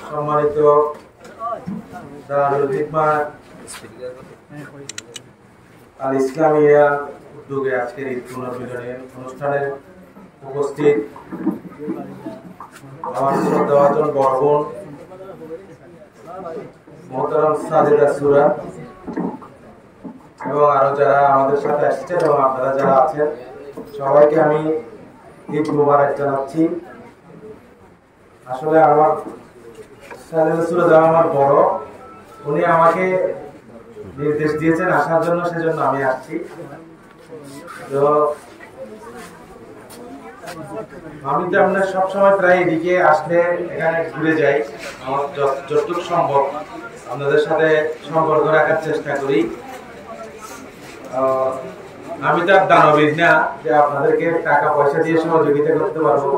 সম্মানিত দারুল হিকমা আল ইসলামিয়া উদ্যোগে আজকের এই পুনর্মিলনী অনুষ্ঠানে উপস্থিত আমার শ্রদ্ধাভাজন বড় বোন মোহতারাম সাজেদা সুরা এবং আরো যারা আমাদের সাথে আসছেন এবং আপনারা যারা আছেন সবাইকে আমি ঈদ মুবারক জানাচ্ছি। আসলে আমার সাজেদা সুরা যারা আমার বড়, উনি আমাকে নির্দেশ দিয়েছেন আসার জন্য, সেজন্য আমি আসছি। তো আমি তো আপনার সবসময় প্রায় এদিকে আসলে এখানে ঘুরে যাই, আমার যতটুকু সম্ভব আপনাদের সাথে সম্পর্ক রাখার চেষ্টা করি। আমি তো আর দানবীর না যে আপনাদেরকে টাকা পয়সা দিয়ে সহযোগিতা করতে পারবো,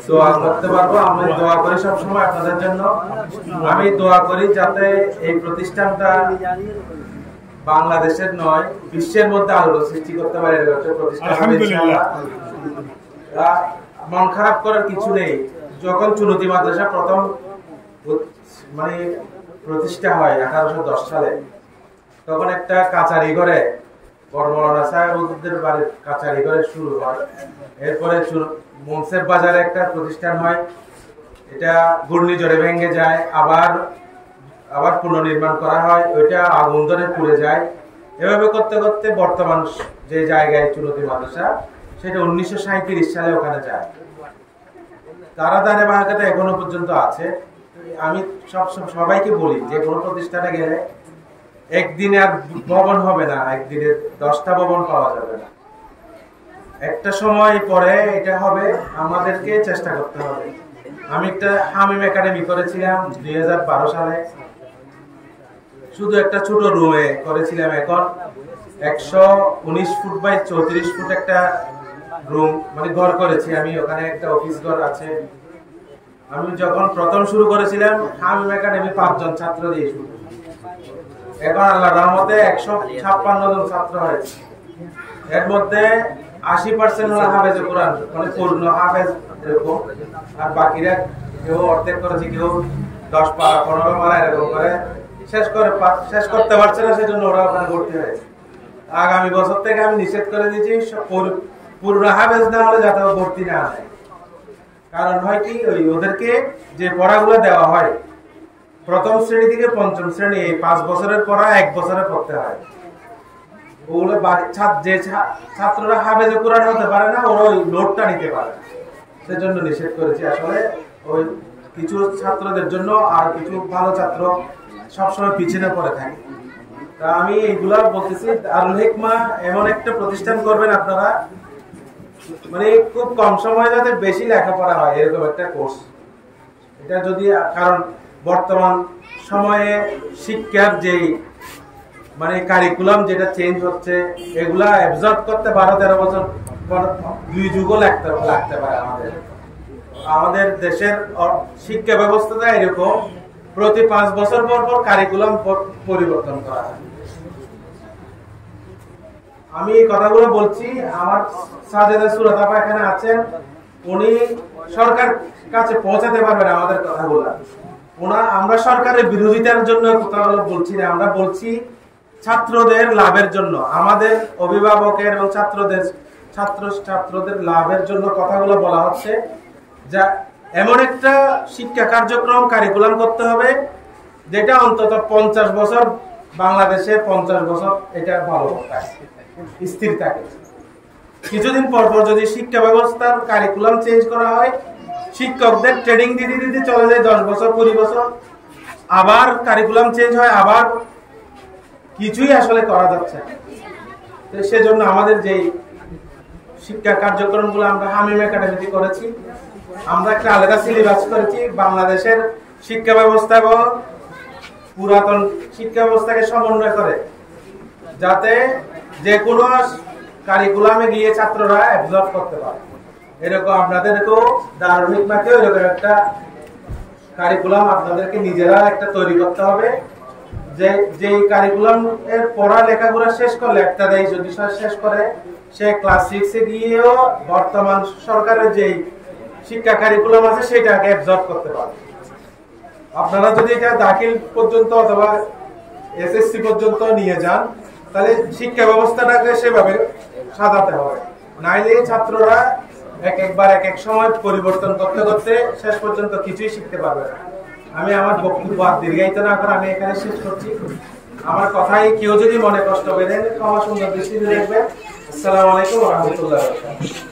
দোয়া করতে পারবো। আমি দোয়া করি সবসময় আপনাদের জন্য। আমি দোয়া করি যাতে এই প্রতিষ্ঠানটা বাংলাদেশের নয় বিশ্বের মধ্যে আলোড়ন সৃষ্টি করতে পারে। মন খারাপ করার কিছু নেই। যখন চুনতি মাদ্রাসা প্রথম মানে প্রতিষ্ঠা হয় 1810 সালে, তখন একটা কাচারি ঘরে বড়মৌলানা সাহেবদের বাড়ির কাচারি ঘরে শুরু হয়। এরপরে মুন্সেফ বাজারে একটা প্রতিষ্ঠান হয়, এটা ঘূর্ণিঝড়ে ভেঙে যায়, আবার পুনর্নির্মাণ করা হয়, ওইটা আগুন ধরে পুড়ে যায়। এভাবে করতে করতে বর্তমান যে জায়গায় চুনতি মাদ্রাসা, সেটা 1937 সালে ওখানে যায়। তারা ধারাবাহিকতা এখনো পর্যন্ত আছে। আমি সবাইকে বলি যে কোনো প্রতিষ্ঠানে গেলে একদিনে আর ভবন হবে না, একদিনে 10টা ভবন পাওয়া যাবে না। একটা সময় পরে এটা হবে, আমাদেরকে চেষ্টা করতে হবে। আমি একটা হামিম একাডেমি করেছিলাম 2012 সালে, শুধু একটা ছোট রুমে করেছিলাম। এখন 119 ফুট বাই 34 ফুট একটা রুম মানে ঘর করেছি আমি, ওখানে একটা অফিস ঘর আছে। আমি যখন প্রথম শুরু করেছিলাম হামিম একাডেমি 5 জন ছাত্র দিয়ে শুরু, এখন আল্লাহর রহমতে 156 জন ছাত্র হয়েছে। এর মধ্যে 80% হলো হাফেজ কোরআন, মানে পূর্ণ হাফেজ এরকম, আর বাকিরা কেউ অর্ধেক করেছে, কেউ 10 পারা 15 পারা এরকম করে শেষ করতে পারছে না, সেজন্য ওরা ওখানে ভর্তি হয়েছে। আগামী বছর থেকে আমি নিষেধ করে দিয়েছি পূর্ণ হাফেজ না হলে যাতে ভর্তি না হয়। কারণ হয় কি, ওদেরকে যে পড়াগুলো দেওয়া হয় প্রথম শ্রেণী থেকে পঞ্চম শ্রেণী, এই 5 বছরের পড়া 1 বছরে পড়তে হয়। ওগুলো যে ছাত্ররা হাফেজ কোরআন হতে পারে না, ওরা ওই লোডটা নিতে পারে, সেজন্য নিষেধ করেছি। আসলে ওই কিছু ছাত্রদের জন্য আর কিছু ভালো ছাত্র সবসময় পিছনে পড়ে থাকে। তা আমি এইগুলা বলতেছি, দারুল হিকমা এমন একটা প্রতিষ্ঠান করবেন আপনারা, মানে খুব কম সময়ে যাতে বেশি লেখাপড়া হয় এরকম একটা কোর্স। এটা যদি, কারণ বর্তমান সময়ে শিক্ষার যেই মানে কারিকুলাম যেটা চেঞ্জ হচ্ছে, এগুলা অ্যাবজর্ব করতে 12-13 বছর পর 2 যুগও লাগতে পারে। আমাদের দেশের শিক্ষা ব্যবস্থাটা এরকম, প্রতি 5 বছর পর পর কারিকুলাম পরিবর্তন করা হয়। আমি এই কথাগুলো বলছি, আমার সাজেদা সুরা আপা এখানে আছেন, উনি সরকার কাছে পৌঁছাতে পারবেন আমাদের কথাগুলো। আমরা সরকারের বিরোধিতার জন্য কথাগুলো বলছি না, আমরা বলছি ছাত্রদের লাভের জন্য, আমাদের অভিভাবকের এবং ছাত্রদের লাভের জন্য কথাগুলো বলা হচ্ছে। যা এমন একটা শিক্ষা কার্যক্রম কারিকুলাম করতে হবে যেটা অন্তত 50 বছর, বাংলাদেশে 50 বছর এটা ভালো থাকে, স্থির থাকে। কিছুদিন পর পর যদি শিক্ষা ব্যবস্থার কারিকুলাম চেঞ্জ করা হয়, শিক্ষকদের ট্রেনিং দিতে দিতে চলে যায় 10 বছর 20 বছর, আবার কারিকুলাম চেঞ্জ হয়, আবার কিছুই আসলে করা যাচ্ছে না। সেজন্য আমাদের যে শিক্ষা কার্যক্রমগুলো আমরা হামিম একাডেমিতে করেছি, আমরা একটা আলাদা সিলেবাস করেছি বাংলাদেশের শিক্ষা ব্যবস্থা এবং পুরাতন শিক্ষা ব্যবস্থাকে সমন্বয় করে, যাতে যে কোনো কারিকুলামে গিয়ে ছাত্ররা অ্যাবজর্ব করতে পারে। এরকম আপনাদেরকেও দারুল হিকমাকেও এরকম একটা কারিকুলাম আপনাদেরকে নিজেরা একটা তৈরি করতে হবে, যে কারিকুলাম এর পড়ালেখাগুলো শেষ করলে, একটা দেয় যদি শেষ করে, সে ক্লাস 6 এ গিয়েও বর্তমান সরকারের যেই শিক্ষা কারিকুলাম আছে সেটাকে অ্যাবজর্ব করতে পারে। আপনারা যদি এটা দাখিল পর্যন্ত অথবা এসএসসি পর্যন্ত নিয়ে যান তাহলে শিক্ষা ব্যবস্থাটাকে সেভাবে সাজাতে হবে, নাইলে ছাত্ররা একবার এক সময় পরিবর্তন করতে করতে শেষ পর্যন্ত কিছুই শিখতে পারবে না। আমি আমার বক্তব্য আর দীর্ঘায়িত না করে আমি এখানে শেষ করছি। আমার কথাই কেউ যদি মনে কষ্ট পেলেন ক্ষমা সুন্দর দৃষ্টিতে দেখবেন। আসসালামু আলাইকুম ওয়া রাহমাতুল্লাহি ওয়া বারাকাতুহু।